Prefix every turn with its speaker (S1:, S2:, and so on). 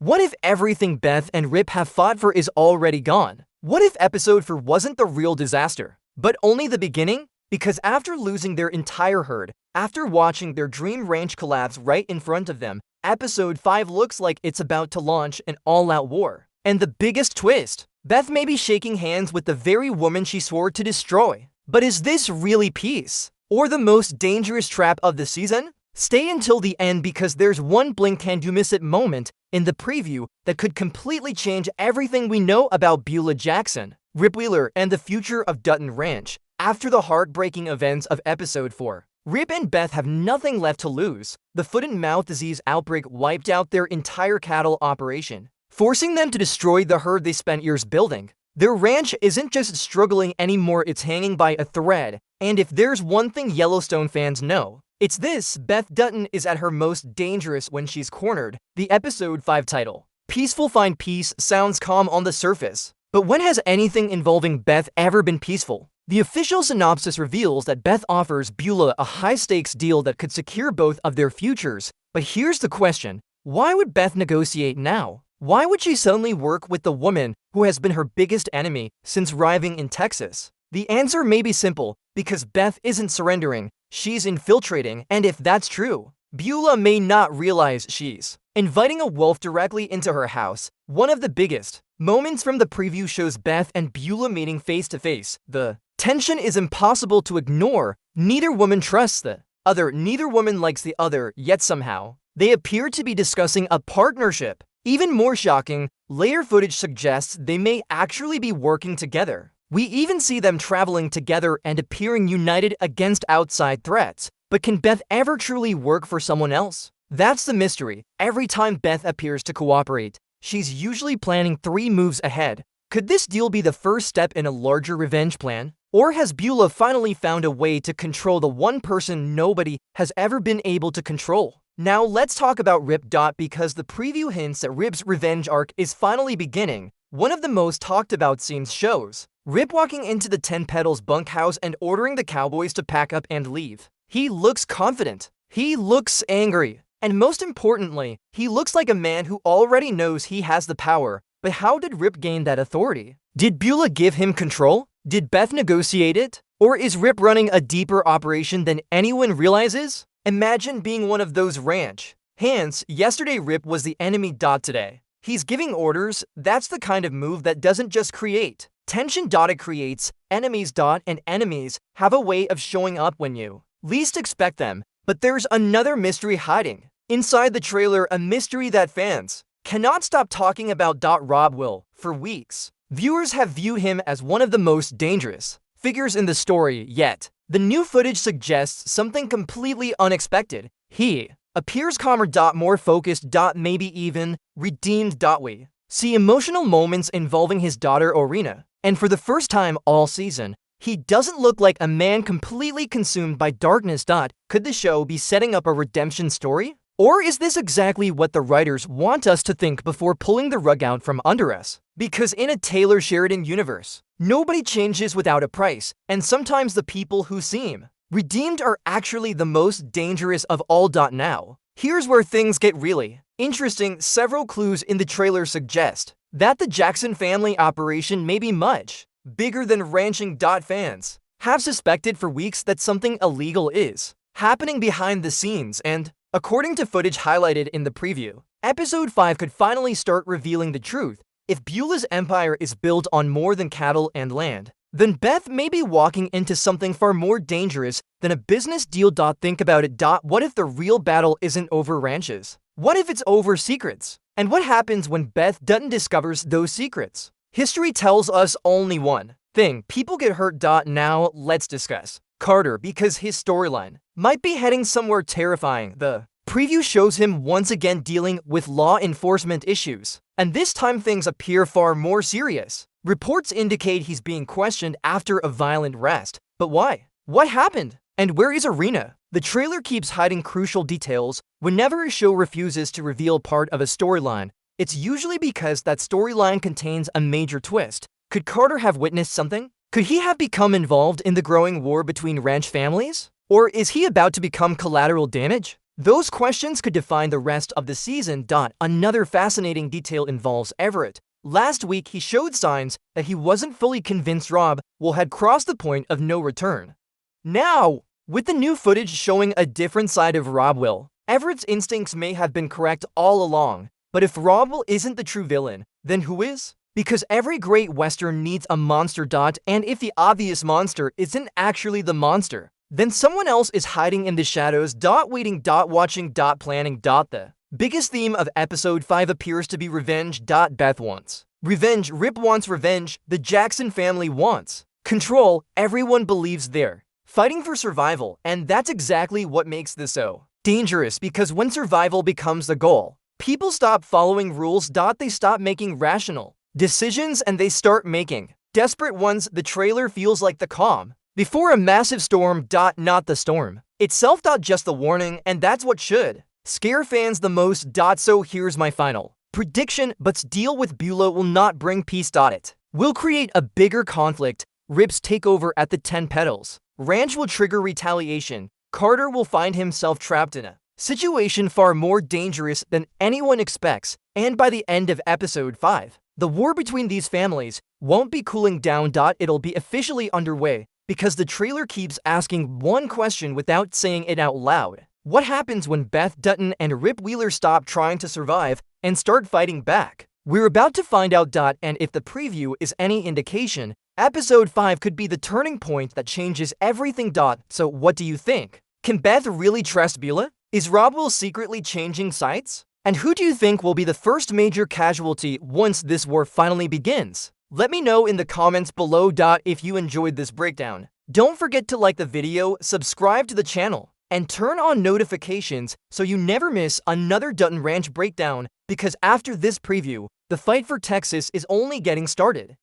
S1: What if everything Beth and Rip have fought for is already gone? What if episode 4 wasn't the real disaster, but only the beginning? Because after losing their entire herd, after watching their dream ranch collapse right in front of them, episode 5 looks like it's about to launch an all-out war. And the biggest twist, Beth may be shaking hands with the very woman she swore to destroy. But is this really peace? Or the most dangerous trap of the season? Stay until the end because there's one blink-can-you-miss-it moment in the preview that could completely change everything we know about Beulah Jackson, Rip Wheeler, and the future of Dutton Ranch. After the heartbreaking events of episode 4, Rip and Beth have nothing left to lose. The foot-and-mouth disease outbreak wiped out their entire cattle operation, forcing them to destroy the herd they spent years building. Their ranch isn't just struggling anymore, it's hanging by a thread. And if there's one thing Yellowstone fans know, it's this: Beth Dutton is at her most dangerous when she's cornered. The episode 5 title, Peaceful Find Peace, sounds calm on the surface. But when has anything involving Beth ever been peaceful? The official synopsis reveals that Beth offers Beulah a high-stakes deal that could secure both of their futures. But here's the question: why would Beth negotiate now? Why would she suddenly work with the woman who has been her biggest enemy since arriving in Texas? The answer may be simple: because Beth isn't surrendering, she's infiltrating. And if that's true, Beulah may not realize she's inviting a wolf directly into her house. One of the biggest moments from the preview shows Beth and Beulah meeting face to face. The tension is impossible to ignore. Neither woman trusts the other, neither woman likes the other, yet somehow they appear to be discussing a partnership. Even more shocking, later footage suggests they may actually be working together. We even see them traveling together and appearing united against outside threats. But can Beth ever truly work for someone else? That's the mystery. Every time Beth appears to cooperate, she's usually planning 3 moves ahead. Could this deal be the first step in a larger revenge plan? Or has Beulah finally found a way to control the one person nobody has ever been able to control? Now let's talk about Rip. Because the preview hints that Rip's revenge arc is finally beginning. One of the most talked about scenes shows Rip walking into the 10 Petals bunkhouse and ordering the cowboys to pack up and leave. He looks confident. He looks angry. And most importantly, he looks like a man who already knows he has the power. But how did Rip gain that authority? Did Beulah give him control? Did Beth negotiate it? Or is Rip running a deeper operation than anyone realizes? Imagine being one of those ranch hands. Yesterday Rip was the enemy. Today he's giving orders. That's the kind of move that doesn't just create tension. It creates enemies. And enemies have a way of showing up when you least expect them. But there's another mystery hiding inside the trailer, a mystery that fans cannot stop talking about. Rob will. For weeks, viewers have viewed him as one of the most dangerous figures in the story, yet the new footage suggests something completely unexpected. He appears calmer. More focused. Maybe even redeemed. We see emotional moments involving his daughter Orina, and for the first time all season, he doesn't look like a man completely consumed by darkness. Could the show be setting up a redemption story? Or is this exactly what the writers want us to think before pulling the rug out from under us? Because in a Taylor Sheridan universe, nobody changes without a price, and sometimes the people who seem redeemed are actually the most dangerous of all. Now, here's where things get really interesting. Several clues in the trailer suggest that the Jackson family operation may be much bigger than ranching. Fans have suspected for weeks that something illegal is happening behind the scenes, and according to footage highlighted in the preview, episode 5 could finally start revealing the truth. If Beulah's empire is built on more than cattle and land, then Beth may be walking into something far more dangerous than a business deal. Think about it. What if the real battle isn't over ranches? What if it's over secrets? And what happens when Beth Dutton discovers those secrets? History tells us only one thing: people get hurt. Now let's discuss Carter, because his storyline might be heading somewhere terrifying. The preview shows him once again dealing with law enforcement issues, and this time things appear far more serious. Reports indicate he's being questioned after a violent arrest. But why? What happened? And where is Orina? The trailer keeps hiding crucial details. Whenever a show refuses to reveal part of a storyline, it's usually because that storyline contains a major twist. Could Carter have witnessed something? Could he have become involved in the growing war between ranch families? Or is he about to become collateral damage? Those questions could define the rest of the season. Another fascinating detail involves Everett. Last week, he showed signs that he wasn't fully convinced Rob will had crossed the point of no return. Now, with the new footage showing a different side of Rob Will, Everett's instincts may have been correct all along, but if Rob Will isn't the true villain, then who is? Because every great western needs a monster. And if the obvious monster isn't actually the monster, then someone else is hiding in the shadows. Waiting. Watching. Planning. The biggest theme of episode 5 appears to be revenge. Beth wants revenge. Rip wants revenge. The Jackson family wants control. Everyone believes they're fighting for survival, and that's exactly what makes this so dangerous, because when survival becomes the goal, people stop following rules. They stop making rational decisions and they start making desperate ones. The trailer feels like the calm before a massive storm. Not the storm itself. Just the warning, and that's what should scare fans the most. So here's my final prediction. But's deal with Beulah will not bring peace. It will create a bigger conflict. Rip's takeover at the 10 Petals Ranch will trigger retaliation. Carter will find himself trapped in a situation far more dangerous than anyone expects, and by the end of episode 5, the war between these families won't be cooling down. It'll be officially underway, because the trailer keeps asking one question without saying it out loud. What happens when Beth Dutton and Rip Wheeler stop trying to survive and start fighting back? We're about to find out. And if the preview is any indication, episode 5 could be the turning point that changes everything. So what do you think? Can Beth really trust Beulah? Is Rob Will secretly changing sides? And who do you think will be the first major casualty once this war finally begins? Let me know in the comments below. If you enjoyed this breakdown, don't forget to like the video, subscribe to the channel, and turn on notifications so you never miss another Dutton Ranch breakdown, because after this preview, the fight for Texas is only getting started.